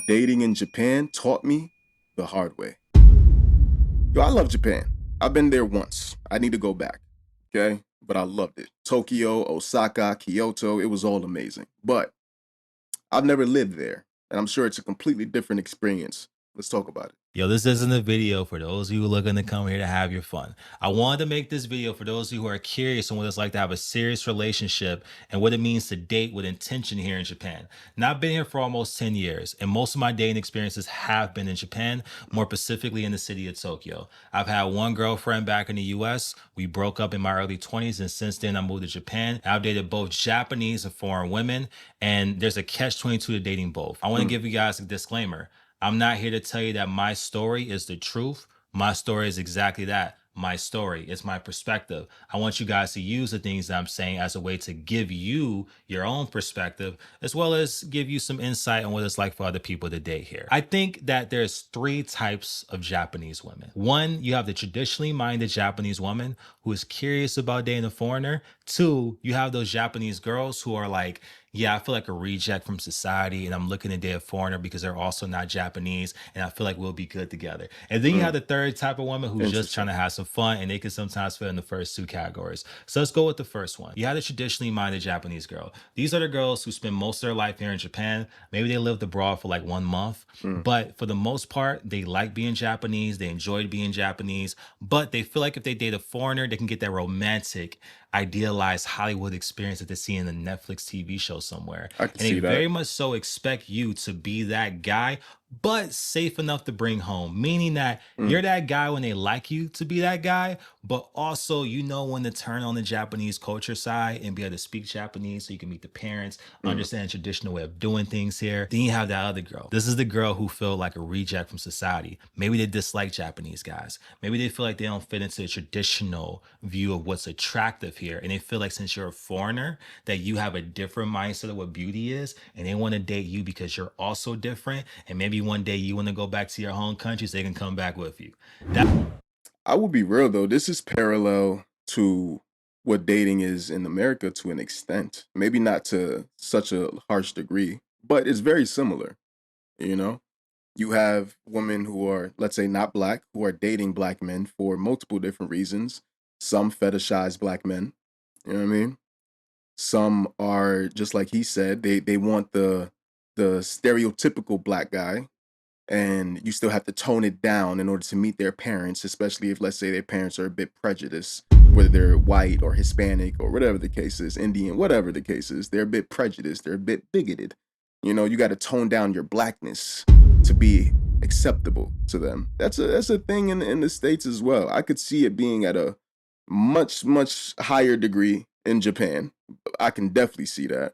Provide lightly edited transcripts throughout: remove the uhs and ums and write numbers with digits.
dating in Japan taught me the hard way. Yo, I love Japan. I've been there once. I need to go back. Okay? But I loved it. Tokyo, Osaka, Kyoto, it was all amazing. But I've never lived there, and I'm sure it's a completely different experience. Let's talk about it. Yo, this isn't a video for those of you looking to come here to have your fun. I wanted to make this video for those of you who are curious on what it's like to have a serious relationship and what it means to date with intention here in Japan. Now, I've been here for almost 10 years, and most of my dating experiences have been in Japan, more specifically in the city of Tokyo. I've had one girlfriend back in the US. We broke up in my early 20s, and since then I moved to Japan. I've dated both Japanese and foreign women, and there's a catch-22 to dating both. I want to give you guys a disclaimer. I'm not here to tell you that my story is the truth. My story is exactly that. My story. It's my perspective. I want you guys to use the things that I'm saying as a way to give you your own perspective, as well as give you some insight on what it's like for other people to date here. I think that there's three types of Japanese women. One, you have the traditionally minded Japanese woman who is curious about dating a foreigner. Two, you have those Japanese girls who are like, yeah, I feel like a reject from society and I'm looking to date a foreigner because they're also not Japanese and I feel like we'll be good together. And then you have the third type of woman who's just trying to have some fun, and they can sometimes fit in the first two categories. So let's go with the first one. You have the traditionally minded Japanese girl. These are the girls who spend most of their life here in Japan. Maybe they lived abroad for like 1 month, but for the most part, they like being Japanese. They enjoyed being Japanese, but they feel like if they date a foreigner, they can get that romantic idealized Hollywood experience that they see in the Netflix TV show somewhere. I can And they see that. very much so expect you to be that guy, but safe enough to bring home, meaning that you're that guy when they like you to be that guy, but also you know when to turn on the Japanese culture side and be able to speak Japanese so you can meet the parents, understand the traditional way of doing things here. Then you have that other girl. This is the girl who feel like a reject from society. Maybe they dislike Japanese guys. Maybe they feel like they don't fit into the traditional view of what's attractive here. And they feel like since you're a foreigner, that you have a different mindset of what beauty is. And they want to date you because you're also different. And maybe one day you want to go back to your home country so they can come back with you. I will be real though, this is parallel to what dating is in America to an extent. Maybe not to such a harsh degree, but it's very similar, you know? You have women who are, let's say, not black, who are dating black men for multiple different reasons. Some fetishize black men, you know what I mean? Some are just like he said, they want the stereotypical black guy, and you still have to tone it down in order to meet their parents, especially if, let's say, their parents are a bit prejudiced, whether they're white or Hispanic or whatever the case is, Indian, whatever the case is, they're a bit prejudiced, they're a bit bigoted. You know, you got to tone down your blackness to be acceptable to them. That's a thing in the States as well. I could see it being at a much higher degree in Japan. I can definitely see that.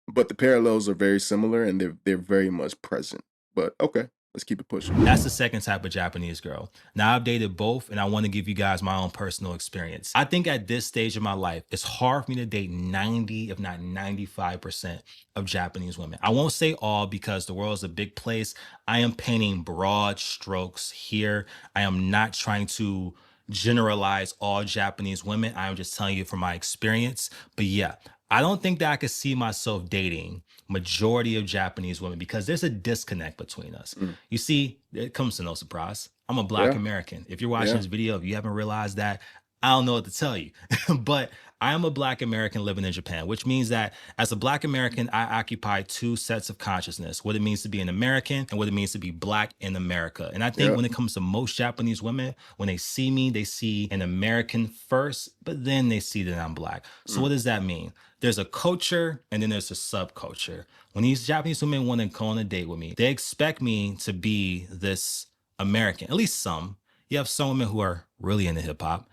But the parallels are very similar and they're very much present. But okay, let's keep it pushing. That's the second type of Japanese girl. Now, I've dated both, and I want to give you guys my own personal experience. I think at this stage of my life, it's hard for me to date 90, if not 95% of Japanese women. I won't say all because the world is a big place. I am painting broad strokes here. I am not trying to generalize all Japanese women. I'm just telling you from my experience. But yeah, I don't think that I could see myself dating majority of Japanese women because there's a disconnect between us. Mm. You see, it comes to no surprise. I'm a Black Yeah, American. If you're watching yeah. this video, if you haven't realized that, I don't know what to tell you. But I am a Black American living in Japan, which means that as a Black American, I occupy two sets of consciousness, what it means to be an American and what it means to be Black in America. And I think Yeah. when it comes to most Japanese women, when they see me, they see an American first, but then they see that I'm Black. So what does that mean? There's a culture and then there's a subculture. When these Japanese women want to go on a date with me, they expect me to be this American, at least some. You have some women who are really into hip hop.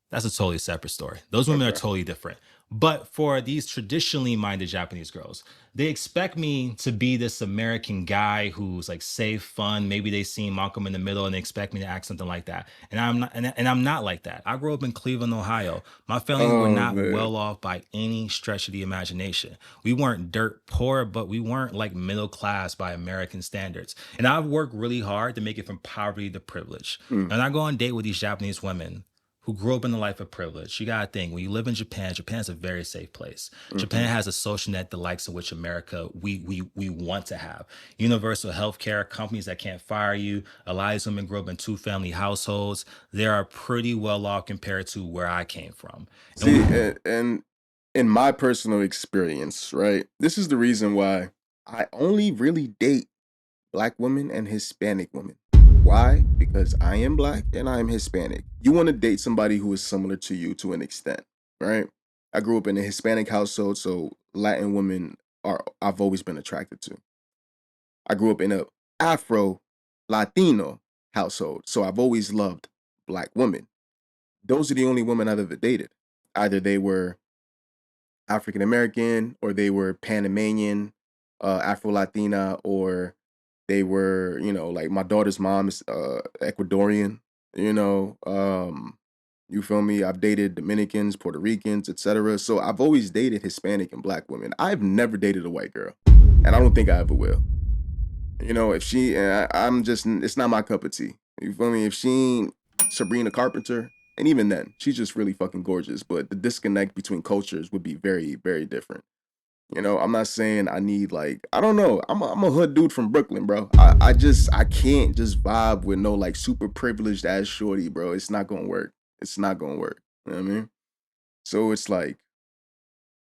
That's a totally separate story. Those women are Okay. totally different. But for these traditionally minded Japanese girls, they expect me to be this American guy who's like safe, fun. Maybe they see Malcolm in the Middle and they expect me to act something like that. And I'm not, and I'm not like that. I grew up in Cleveland, Ohio. My family were Oh not man. well off by any stretch of the imagination. We weren't dirt poor, but we weren't like middle class by American standards. And I've worked really hard to make it from poverty to privilege. Mm. And I go on date with these Japanese women who grew up in a life of privilege. You gotta think, when you live in Japan, Japan's a very safe place. Japan Hmm. has a social net the likes of which America we want to have. Universal health care, companies that can't fire you. A lot of these women grew up in two-family households. They are pretty well off compared to where I came from. And See, and in my personal experience, right, this is the reason why I only really date black women and Hispanic women. Why? Because I am black and I am Hispanic. You want to date somebody who is similar to you to an extent, right? I grew up in a Hispanic household, so Latin women are I've always been attracted to. I grew up in a Afro Latino household, so I've always loved black women. Those are the only women I've ever dated. Either they were African American or they were Panamanian, Afro Latina, or they were, like my daughter's mom is Ecuadorian, you know. You feel me? I've dated Dominicans, Puerto Ricans, etc. So I've always dated Hispanic and black women. I've never dated a white girl, and I don't think I ever will. If she, I'm just, it's not my cup of tea. You feel me? If she ain't Sabrina Carpenter, and even then, she's just really fucking gorgeous. But the disconnect between cultures would be very, very different. I'm not saying I need like I don't know. I'm a hood dude from Brooklyn, bro. I can't just vibe with no like super privileged ass shorty, bro. It's not gonna work. It's not gonna work. You know what I mean? So it's like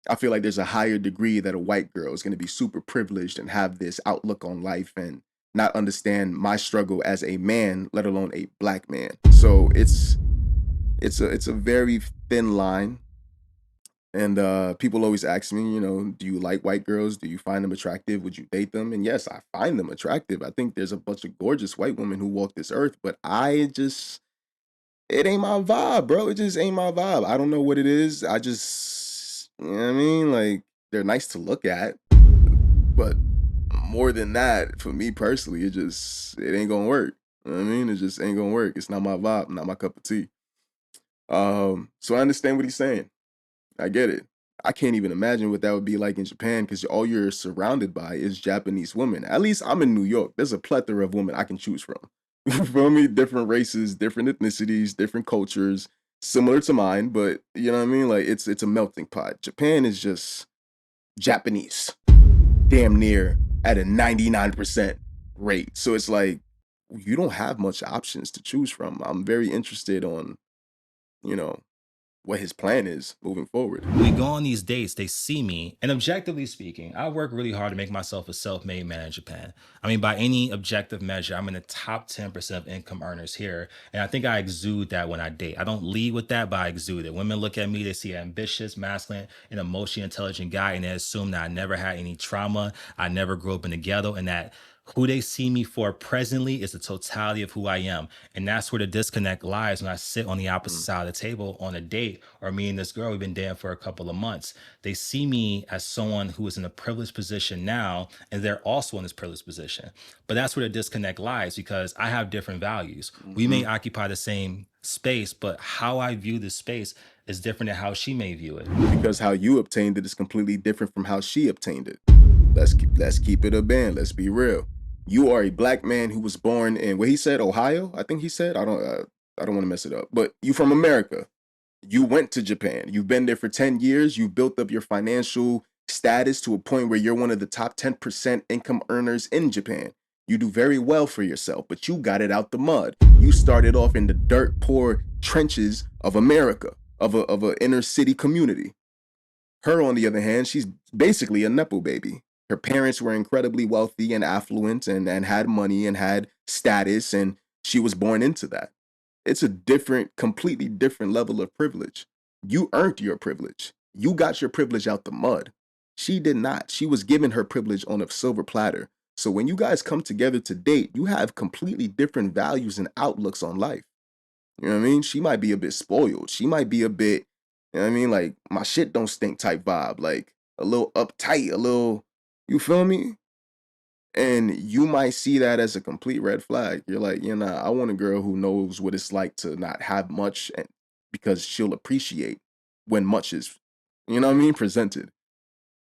I feel like there's a higher degree that a white girl is gonna be super privileged and have this outlook on life and not understand my struggle as a man, let alone a black man. So it's a very thin line. And people always ask me, do you like white girls? Do you find them attractive? Would you date them? And yes, I find them attractive. I think there's a bunch of gorgeous white women who walk this earth, but it ain't my vibe, bro. It just ain't my vibe. I don't know what it is. You know what I mean? Like, they're nice to look at, but more than that, for me personally, it ain't gonna work. You know what I mean? It just ain't gonna work. It's not my vibe, not my cup of tea. So I understand what he's saying. I get it. I can't even imagine what that would be like in Japan because all you're surrounded by is Japanese women. At least I'm in New York. There's a plethora of women I can choose from. You feel me? Different races, different ethnicities, different cultures, similar to mine, but you know what I mean? Like it's a melting pot. Japan is just Japanese, damn near at a 99% rate. So it's like you don't have much options to choose from. I'm very interested on, you know, what his plan is moving forward. we go on these dates, they see me, and objectively speaking, I work really hard to make myself a self-made man in Japan. I mean, by any objective measure, I'm in the top 10% of income earners here. And I think I exude that when I date. I don't lead with that, but I exude it. Women look at me, they see an ambitious, masculine, and emotionally intelligent guy, and they assume that I never had any trauma, I never grew up in the ghetto, and that who they see me for presently is the totality of who I am. And that's where the disconnect lies when I sit on the opposite Mm, side of the table on a date or me and this girl, we've been dating for a couple of months. They see me as someone who is in a privileged position now, and they're also in this privileged position. But that's where the disconnect lies because I have different values. We may mhm. occupy the same space, but how I view this space is different than how she may view it. Because how you obtained it is completely different from how she obtained it. Let's keep it a band. Let's be real. You are a black man who was born in what he said, Ohio. I think he said. I don't want to mess it up. But you from America. You went to Japan. You've been there for 10 years. You've built up your financial status to a point where you're one of the top 10% income earners in Japan. You do very well for yourself, but you got it out the mud. You started off in the dirt poor trenches of America, of a inner city community. Her, on the other hand, she's basically a Nepo baby. Her parents were incredibly wealthy and affluent and had money and had status, and she was born into that. It's a completely different level of privilege. You earned your privilege. You got your privilege out the mud. She did not. She was given her privilege on a silver platter. So when you guys come together to date, you have completely different values and outlooks on life. You know what I mean? She might be a bit spoiled. She might be a bit, you know what I mean? Like my shit don't stink type vibe. Like a little uptight, a little, you feel me? And you might see that as a complete red flag. You're like, I want a girl who knows what it's like to not have much and because she'll appreciate when much is, you know what I mean, presented.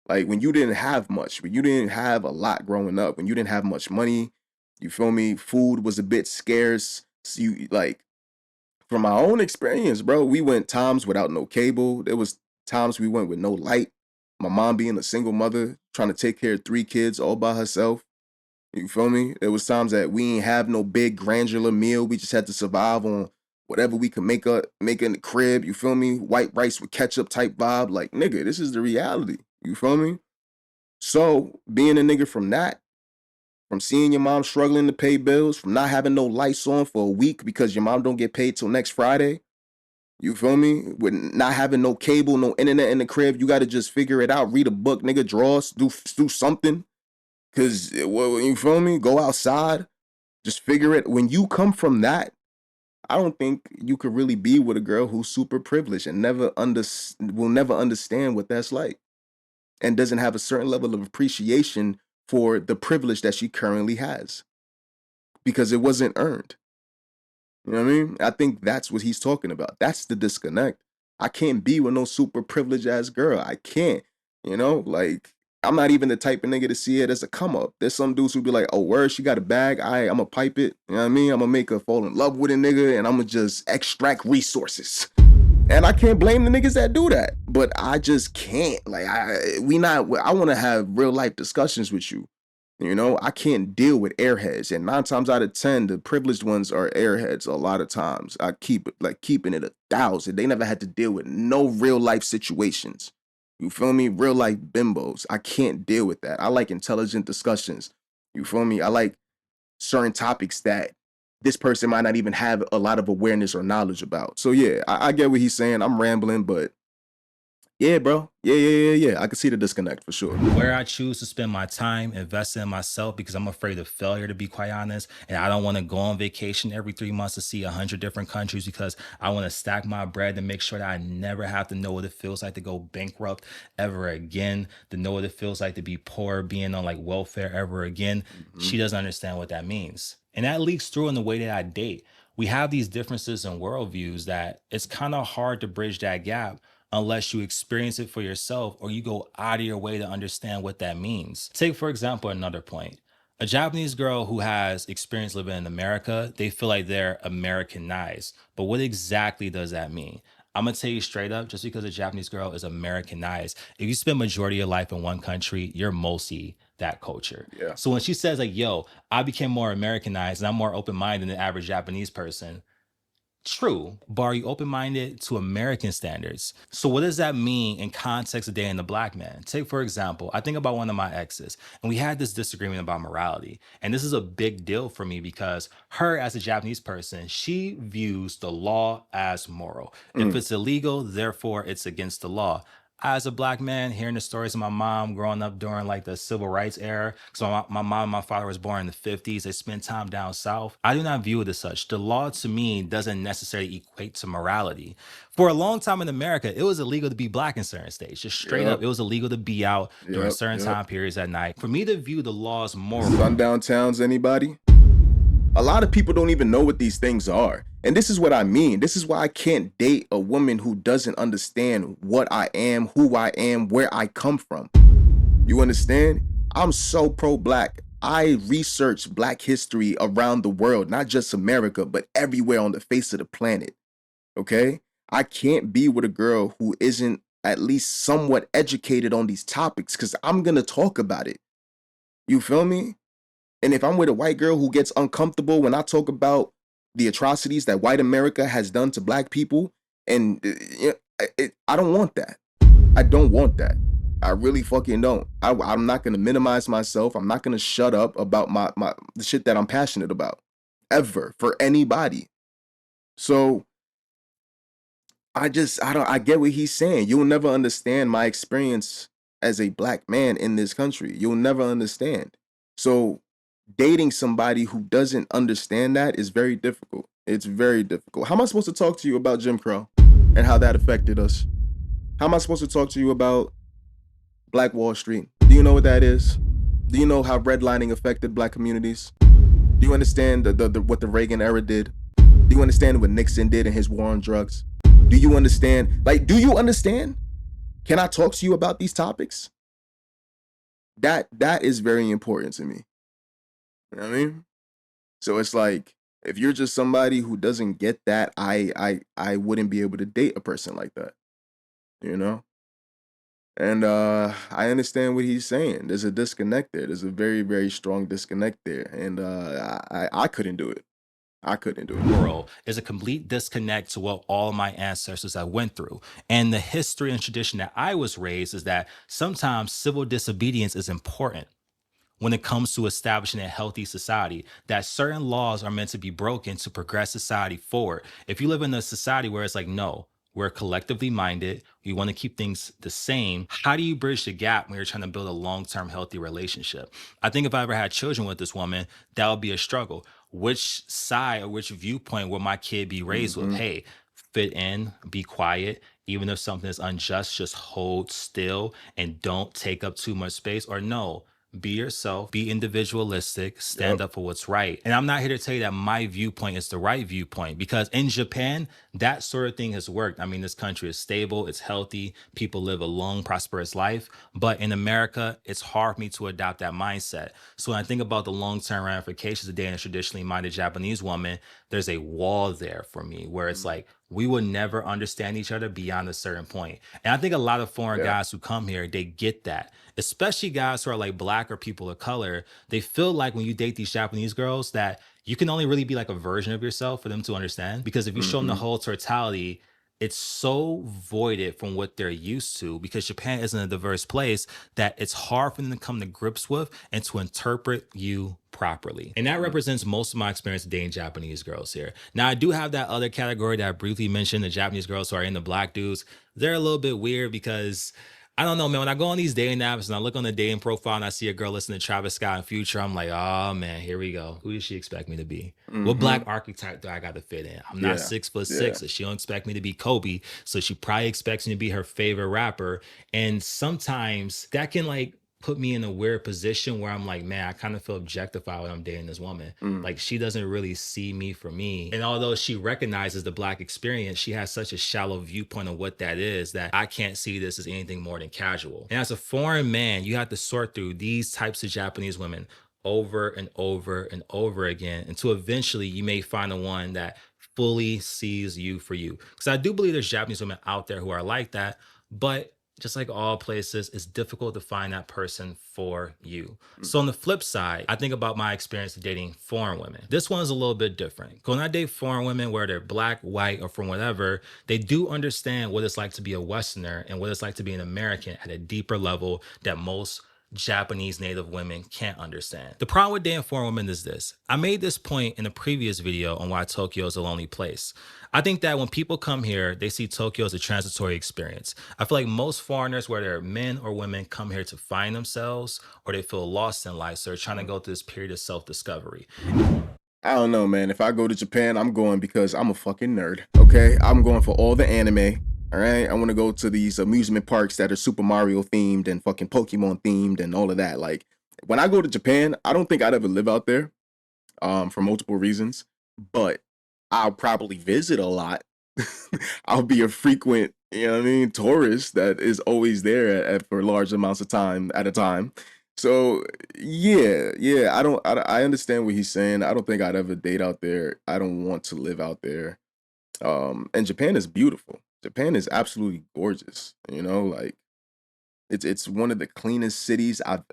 Like when you didn't have much, when you didn't have a lot growing up, when you didn't have much money, you feel me? Food was a bit scarce. So you like From my own experience, bro, we went times without no cable. There was times we went with no light. My mom being a single mother, trying to take care of 3 kids all by herself. You feel me? There was times that we ain't have no big granular meal. We just had to survive on whatever we could make in the crib. You feel me? White rice with ketchup type vibe. Like, nigga, this is the reality. You feel me? So being a nigga from that, from seeing your mom struggling to pay bills, from not having no lights on for a week because your mom don't get paid till next Friday. You feel me? With not having no cable, no internet in the crib, you got to just figure it out. Read a book, nigga. Draw, do something. Cause well, you feel me? Go outside. Just figure it. When you come from that, I don't think you could really be with a girl who's super privileged and will never understand what that's like, and doesn't have a certain level of appreciation for the privilege that she currently has because it wasn't earned. You know what I mean? I think that's what he's talking about. That's the disconnect. I can't be with no super privileged ass girl. I can't. Like I'm not even the type of nigga to see it as a come up. There's some dudes who be like, oh, word, she got a bag. I'm gonna pipe it. You know what I mean? I'm gonna make her fall in love with a nigga and I'm gonna just extract resources. And I can't blame the niggas that do that. But I just can't. Like I want to have real life discussions with you. I can't deal with airheads, and 9 times out of 10, the privileged ones are airheads. A lot of times, I keep it like keeping it 1,000. They never had to deal with no real life situations. You feel me? Real life bimbos. I can't deal with that. I like intelligent discussions. You feel me? I like certain topics that this person might not even have a lot of awareness or knowledge about. So yeah, I get what he's saying. I'm rambling, but yeah, bro. Yeah. I can see the disconnect for sure. Where I choose to spend my time investing in myself because I'm afraid of failure, to be quite honest. And I don't want to go on vacation every 3 months to see 100 different countries because I want to stack my bread and make sure that I never have to know what it feels like to go bankrupt ever again, to know what it feels like to be poor, being on like welfare ever again. Hmm. She doesn't understand what that means. And that leaks through in the way that I date. We have these differences in worldviews that it's kind of hard to bridge that gap unless you experience it for yourself or you go out of your way to understand what that means. Take, for example, another point. A Japanese girl who has experience living in America, they feel like they're Americanized. But what exactly does that mean? I'm gonna tell you straight up, just because a Japanese girl is Americanized, if you spend majority of your life in one country, you're mostly that culture. Yeah. So when she says like, yo, I became more Americanized and I'm more open-minded than the average Japanese person, true, but are you open minded to American standards? So, what does that mean in context of dating a black man? Take, for example, I think about one of my exes, and we had this disagreement about morality. And this is a big deal for me because her, as a Japanese person, she views the law as moral. If Mm, it's illegal, therefore it's against the law. As a black man, hearing the stories of my mom growing up during like the civil rights era, so my mom and my father was born in the 50s. They spent time down south. I do not view it as such. The law to me doesn't necessarily equate to morality. For a long time in America, it was illegal to be black in certain states. Just straight up, yep. it was illegal to be out during Yep. certain Yep. time periods at night. For me to view the law as moral, Sundown towns, anybody? A lot of people don't even know what these things are. And this is what I mean. This is why I can't date a woman who doesn't understand what I am, who I am, where I come from. You understand? I'm so pro black. I research black history around the world, not just America, but everywhere on the face of the planet. Okay? I can't be with a girl who isn't at least somewhat educated on these topics because I'm going to talk about it. You feel me? And if I'm with a white girl who gets uncomfortable when I talk about the atrocities that white America has done to black people, and I don't want that. I don't want that. I really fucking don't. I'm not gonna minimize myself. I'm not gonna shut up about my the shit that I'm passionate about, ever, for anybody. So I get what he's saying. You'll never understand my experience as a black man in this country. You'll never understand. So dating somebody who doesn't understand that is very difficult. It's very difficult. How am I supposed to talk to you about Jim Crow and how that affected us? How am I supposed to talk to you about Black Wall Street? Do you know what that is? Do you know how redlining affected black communities? Do you understand what the Reagan era did? Do you understand what Nixon did in his war on drugs? Do you understand? Like, do you understand? Can I talk to you about these topics? That is very important to me. You know what I mean? So it's like If you're just somebody who doesn't get that, I wouldn't be able to date a person like that, you know? And I understand what he's saying. There's a disconnect there. There's a very, very strong disconnect there. And I couldn't do it. I couldn't do it. World is a complete disconnect to what all my ancestors have went through. And the history and tradition that I was raised is that sometimes civil disobedience is important when it comes to establishing a healthy society, that certain laws are meant to be broken to progress society forward. If you live in a society where it's like, no, we're collectively minded, we want to keep things the same, how do you bridge the gap when you're trying to build a long-term healthy relationship? I think if I ever had children with this woman, that would be a struggle. Which side or which viewpoint will my kid be raised with? Mm-hmm. Hey, fit in, be quiet. Even if something is unjust, just hold still and don't take up too much space. Or no, be yourself, be individualistic, stand Yep. up for what's right. And I'm not here to tell you that my viewpoint is the right viewpoint, because in Japan, that sort of thing has worked. I mean, this country is stable, it's healthy, people live a long, prosperous life. But in America, it's hard for me to adopt that mindset. So when I think about the long-term ramifications of dating a traditionally minded Japanese woman, there's a wall there for me where it's Mm-hmm. like, we would never understand each other beyond a certain point. And I think a lot of foreign Yeah. guys who come here, they get that, especially guys who are like black or people of color. They feel like when you date these Japanese girls that you can only really be like a version of yourself for them to understand. Because if you show them the Mm-hmm. whole totality, it's so voided from what they're used to, because Japan isn't a diverse place, that it's hard for them to come to grips with and to interpret you properly. And that Mm-hmm. represents most of my experience dating Japanese girls here. Now, I do have that other category that I briefly mentioned, the Japanese girls who are into black dudes. They're a little bit weird because I don't know, man. When I go on these dating apps and I look on the dating profile and I see a girl listening to Travis Scott and Future, I'm like, oh man, here we go. Who does she expect me to be? What Mm-hmm. black archetype do I got to fit in? I'm not Yeah. 6'6", Yeah. so she don't expect me to be Kobe. So she probably expects me to be her favorite rapper. And sometimes that can like put me in a weird position where I'm like, man, I kind of feel objectified when I'm dating this woman. Mm. Like, she doesn't really see me for me. And although she recognizes the black experience, she has such a shallow viewpoint of what that is that I can't see this as anything more than casual. And as a foreign man, you have to sort through these types of Japanese women over and over and over again until eventually you may find the one that fully sees you for you. Because I do believe there's Japanese women out there who are like that, but just like all places, it's difficult to find that person for you. Mm. So on the flip side, I think about my experience dating foreign women. This one is a little bit different. When I date foreign women, whether they're black, white, or from whatever, they do understand what it's like to be a Westerner and what it's like to be an American at a deeper level that most Japanese native women can't understand. The problem with dating foreign women is this. I made this point in a previous video on why Tokyo is a lonely place. I think that when people come here, they see Tokyo as a transitory experience. I feel like most foreigners, whether they're men or women, come here to find themselves or they feel lost in life. So they're trying to go through this period of self-discovery. I don't know, man. If I go to Japan, I'm going because I'm a fucking nerd. Okay, I'm going for all the anime. All right, I want to go to these amusement parks that are Super Mario themed and fucking Pokemon themed and all of that. Like, when I go to Japan, I don't think I'd ever live out there, for multiple reasons. But I'll probably visit a lot. I'll be a frequent, you know what I mean, tourist that is always there for large amounts of time at a time. So yeah, yeah, I understand what he's saying. I don't think I'd ever date out there. I don't want to live out there. And Japan is beautiful. Japan is absolutely gorgeous. You know, like it's one of the cleanest cities I've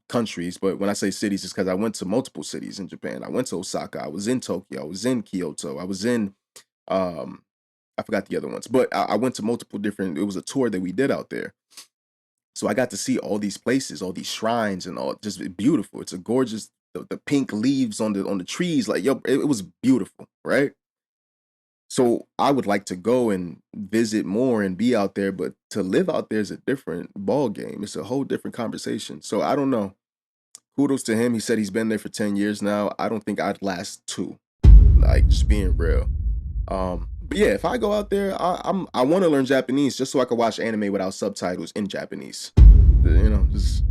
countries, but when I say cities, it's because I went to multiple cities in Japan. I went to Osaka, I was in Tokyo, I was in Kyoto, I was in um I forgot the other ones, but I went to multiple different. It was a tour that we did out there, so I got to see all these places, all these shrines, and all just beautiful. It's a gorgeous the pink leaves on the trees, like yo, it was beautiful, right? So I would like to go and visit more and be out there, but to live out there is a different ball game. It's a whole different conversation. So I don't know. Kudos to him. He said he's been there for 10 years now. I don't think I'd last two. Like, just being real. But yeah, if I go out there, I want to learn Japanese just so I can watch anime without subtitles in Japanese. You know, just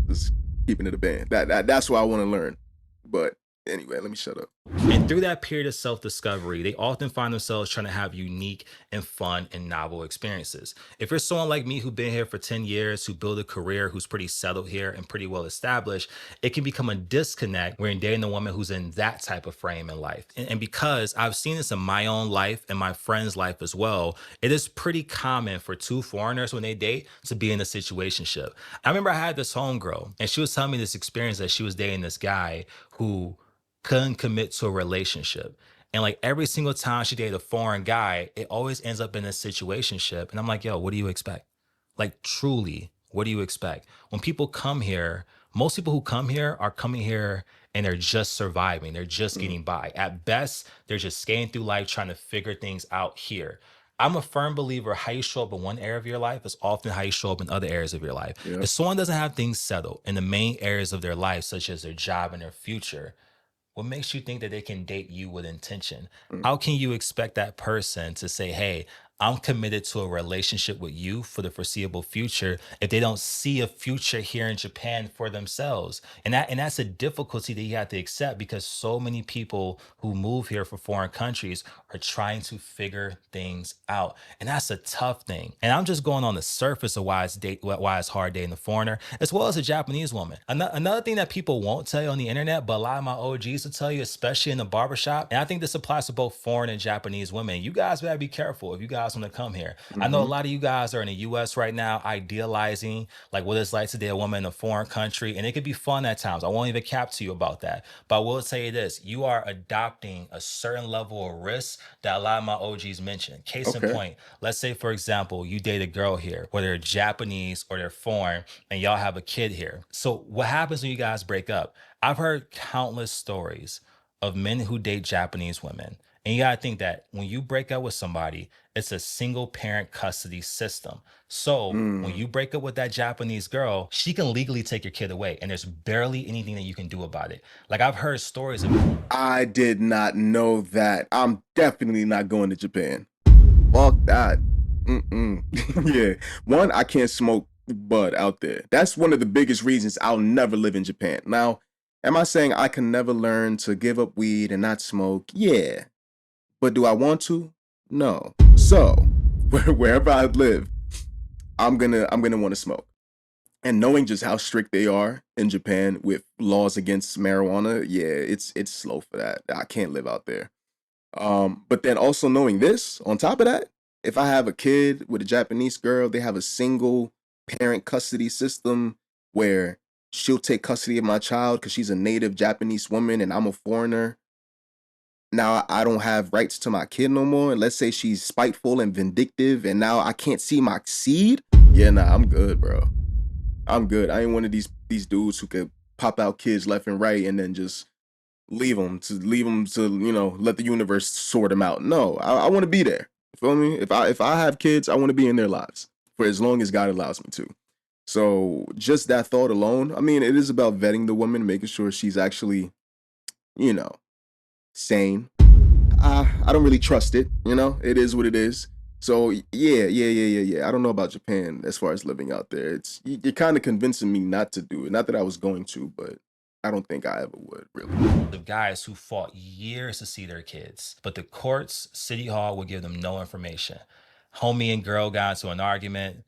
keeping it a band. That's what I want to learn. But anyway, let me shut up. And through that period of self discovery, they often find themselves trying to have unique and fun and novel experiences. If you're someone like me who's been here for 10 years, who built a career, who's pretty settled here and pretty well established, it can become a disconnect when you're dating a woman who's in that type of frame in life. And because I've seen this in my own life and my friend's life as well, it is pretty common for two foreigners when they date to be in a situationship. I remember I had this homegirl and she was telling me this experience that she was dating this guy who couldn't commit to a relationship. And like every single time she dated a foreign guy, it always ends up in a situationship. And I'm like, yo, what do you expect? Like, truly, what do you expect? When people come here, most people who come here are coming here and they're just surviving. They're just Mm, getting by. At best, they're just skating through life trying to figure things out here. I'm a firm believer how you show up in one area of your life is often how you show up in other areas of your life. yep. If someone doesn't have things settled in the main areas of their life, such as their job and their future, what makes you think that they can date you with intention? Mm, How can you expect that person to say, hey, I'm committed to a relationship with you for the foreseeable future if they don't see a future here in Japan for themselves? And that's a difficulty that you have to accept because so many people who move here for foreign countries are trying to figure things out. And that's a tough thing. And I'm just going on the surface of why it's hard dating a foreigner, as well as a Japanese woman. Another thing that people won't tell you on the internet, but a lot of my OGs will tell you, especially in the barbershop, and I think this applies to both foreign and Japanese women. You guys better be careful if you guys want to come here. I know a mhm. lot of you guys are in the US right now, idealizing like what it's like to date a woman in a foreign country, and it could be fun at times. I won't even cap to you about that. But I will tell you this, you are adopting a certain level of risk that a lot of my OGs mentioned. Case in Okay. point, let's say, for example, you date a girl here, whether they're Japanese or they're foreign, and y'all have a kid here. So, what happens when you guys break up? I've heard countless stories of men who date Japanese women. And you got to think that when you break up with somebody, it's a single parent custody system. So when Mm. you break up with that Japanese girl, she can legally take your kid away, and there's barely anything that you can do about it. Like I've heard stories of I did not know that. I'm definitely not going to Japan. Fuck that. Mm-mm. Yeah. One, I can't smoke bud out there. That's one of the biggest reasons I'll never live in Japan. Now, am I saying I can never learn to give up weed and not smoke? Yeah. But do I want to? No. So, wherever I live, I'm gonna want to smoke. And knowing just how strict they are in Japan with laws against marijuana, yeah, it's slow for that. I can't live out there. But then also knowing this, on top of that, if I have a kid with a Japanese girl, they have a single parent custody system where she'll take custody of my child because she's a native Japanese woman and I'm a foreigner. Now I don't have rights to my kid no more. And let's say she's spiteful and vindictive, and now I can't see my seed. Yeah, nah, I'm good, bro. I'm good. I ain't one of these dudes who could pop out kids left and right and then just leave them to let the universe sort them out. No, I want to be there. You feel me? If I have kids, I want to be in their lives for as long as God allows me to. So just that thought alone, I mean, it is about vetting the woman, making sure she's actually you know sane. I don't really trust it. It is what it is. So yeah. I don't know about Japan as far as living out there. You're kind of convincing me not to do it. Not that I was going to, but I don't think I ever would really. guys who fought years to see their kids, but the courts, City Hall would give them no information. Homie and girl got into an argument.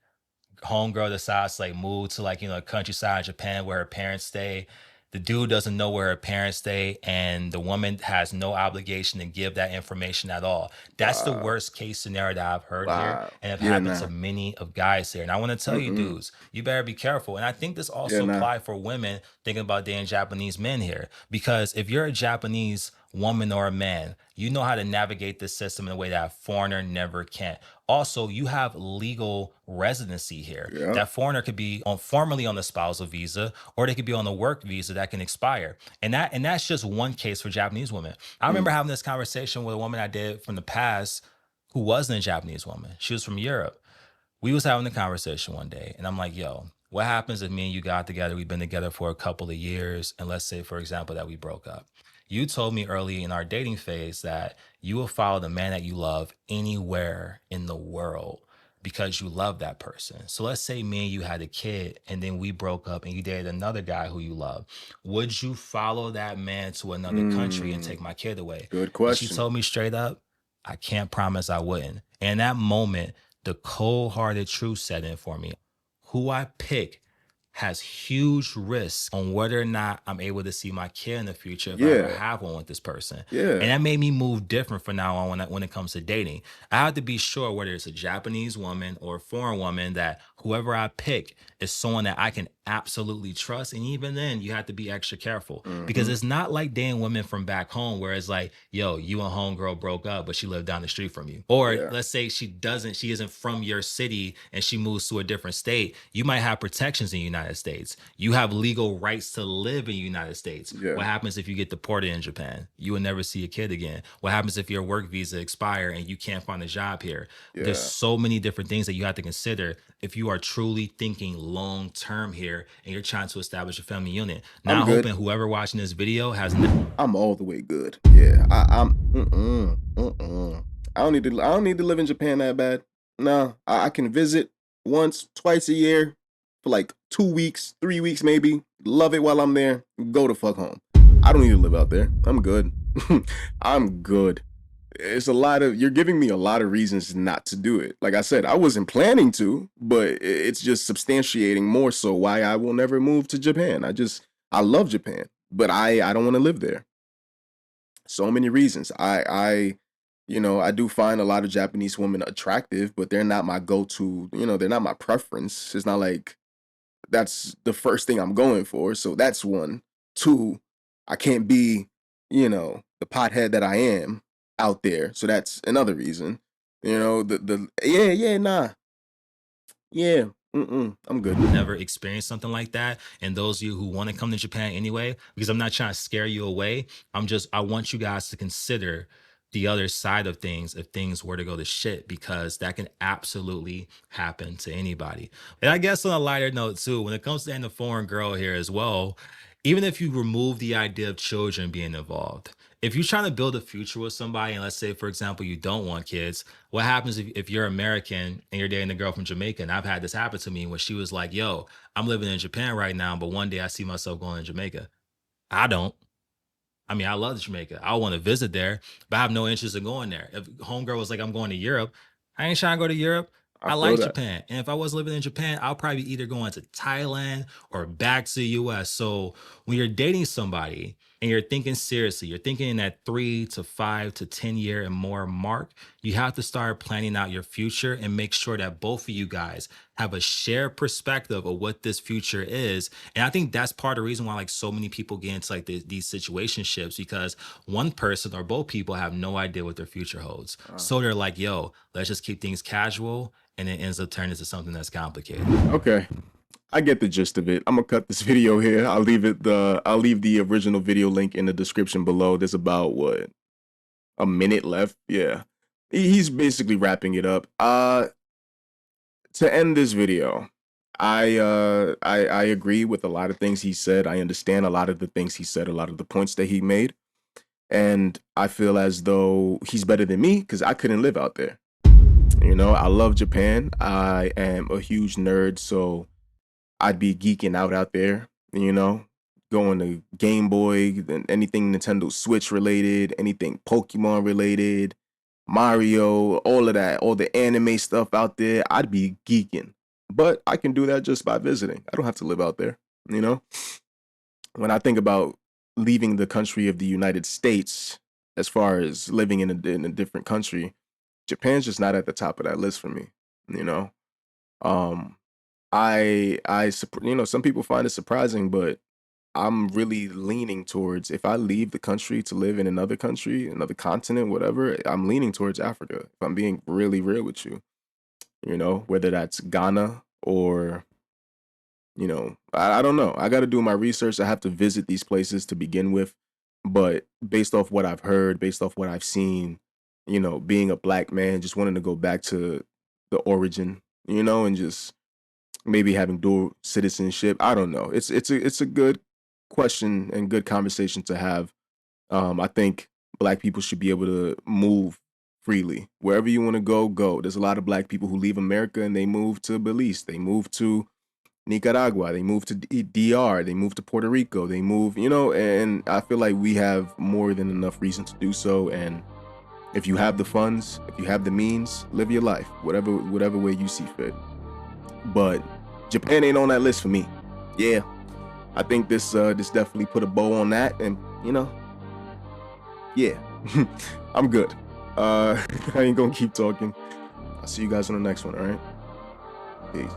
Homegirl decides to like move to like countryside of Japan where her parents stay. The dude doesn't know where her parents stay, and the woman has no obligation to give that information at all. That's the Wow, worst case scenario that I've heard here, wow. and it Yeah, happened to nah. many of guys here. And I want to tell you, Mm-mm. dudes, you better be careful. And I think this Yeah, also nah. apply for women thinking about dating Japanese men here, because if you're a Japanese woman or a man, you know how to navigate this system in a way that a foreigner never can. Also, you have legal residency here. Yep. That foreigner could be on formerly on the spousal visa, or they could be on the work visa that can expire. And that's just one case for Japanese women. I remember Mm. having this conversation with a woman I did from the past who wasn't a Japanese woman. She was from Europe. We was having a conversation one day, and I'm like, yo, what happens if me and you got together, we've been together for a couple of years, and let's say, for example, that we broke up? You told me early in our dating phase that you will follow the man that you love anywhere in the world. because you love that person. So let's say me and you had a kid and then we broke up and you dated another guy who you love. Would you follow that man to another country and take Mm, my kid away? good And she question. told me straight up, I can't promise I wouldn't. And in that moment, the cold hearted truth set in for me. Who I pick has huge risks on whether or not I'm able to see my kid in the future if I ever Yeah, have one with this person. And yeah. that made me move different from now on when it comes to dating. I have to be sure whether it's a Japanese woman or a foreign woman that whoever I pick is someone that I can absolutely trust. And even then, you have to be extra careful because Mhm. it's not like dating women from back home where it's like, yo, you and homegirl broke up, but she lived down the street from you. Or Yeah, let's say she isn't from your city and she moves to a different state. You might have protections in the United States. You have legal rights to live in the United States. yeah. What happens if you get deported in Japan? You will never see a kid again. What happens if your work visa expire and you can't find a job here? There's Yeah. so many different things that you have to consider if you are truly thinking long term here and you're trying to establish a family unit. I'm Now, good. hoping whoever watching this video has I'm all the way good. Yeah. I'm I don't need to live in Japan that bad. No, I can visit once, twice a year for like 2 weeks, 3 weeks maybe. Love it while I'm there. Go to fuck home. I don't need to live out there. I'm good. I'm good. It's a lot of you're giving me a lot of reasons not to do it. Like I said, I wasn't planning to, but it's just substantiating more so why I will never move to Japan. I love Japan, but I don't want to live there. So many reasons. I do find a lot of Japanese women attractive, but they're not my go-to, they're not my preference. It's not like that's the first thing I'm going for. So that's one. Two, I can't be, the pothead that I am out there. So that's another reason. Nah. Yeah. I'm good. never experienced something like that, and those of you who want to come to Japan anyway, because I'm not trying to scare you away, I want you guys to consider the other side of things if things were to go to shit, because that can absolutely happen to anybody. And I guess on a lighter note too, when it comes to dating a foreign girl here as well, even if you remove the idea of children being involved, if you're trying to build a future with somebody, and let's say, for example, you don't want kids, what happens if you're American and you're dating a girl from Jamaica? And I've had this happen to me where she was like, yo, I'm living in Japan right now, but one day I see myself going to Jamaica. I don't. I mean, I love Jamaica. I want to visit there, but I have no interest in going there. If homegirl was like, I'm going to Europe, I ain't trying to go to Europe. I I feel like that. Japan. And if I was living in Japan, I'll probably either going to Thailand or back to the US. So when you're dating somebody and you're thinking seriously, you're thinking in that 3 to 5 to 10 year and more mark, you have to start planning out your future and make sure that both of you guys have a shared perspective of what this future is. And I think that's part of the reason why like so many people get into like these situationships, because one person or both people have no idea what their future holds. Uh, So they're like, yo, let's just keep things casual. And it ends up turning into something that's complicated. okay. I get the gist of it. I'm gonna cut this video here. I'll leave the original video link in the description below. There's about what, a minute left. Yeah. He's basically wrapping it up. To end this video, I agree with a lot of things he said. I understand a lot of the things he said, a lot of the points that he made. And I feel as though he's better than me because I couldn't live out there. I love Japan. I am a huge nerd, so I'd be geeking out there, going to Game Boy, and anything Nintendo Switch related, anything Pokemon related, Mario, all of that, all the anime stuff out there. I'd be geeking. But I can do that just by visiting. I don't have to live out there, you know? When I think about leaving the country of the United States, as far as living in a different country, Japan's just not at the top of that list for me, you know? Um, some people find it surprising, but I'm really leaning towards if I leave the country to live in another country, another continent, whatever, I'm leaning towards Africa. If I'm being really real with you, whether that's Ghana or, I don't know. I got to do my research. I have to visit these places to begin with. But based off what I've heard, based off what I've seen, being a black man, just wanting to go back to the origin, and just maybe having dual citizenship. I don't know. It's a good question and good conversation to have. I think black people should be able to move freely. Wherever you want to go, go. There's a lot of black people who leave America and they move to Belize. They move to Nicaragua. They move to DR. They move to Puerto Rico. They move, and I feel like we have more than enough reason to do so. And if you have the funds, if you have the means, live your life, whatever way you see fit. But Japan ain't on that list for me. Yeah, I think this definitely put a bow on that, and yeah, I'm good. I ain't gonna keep talking. I'll see you guys on the next one. All right, peace.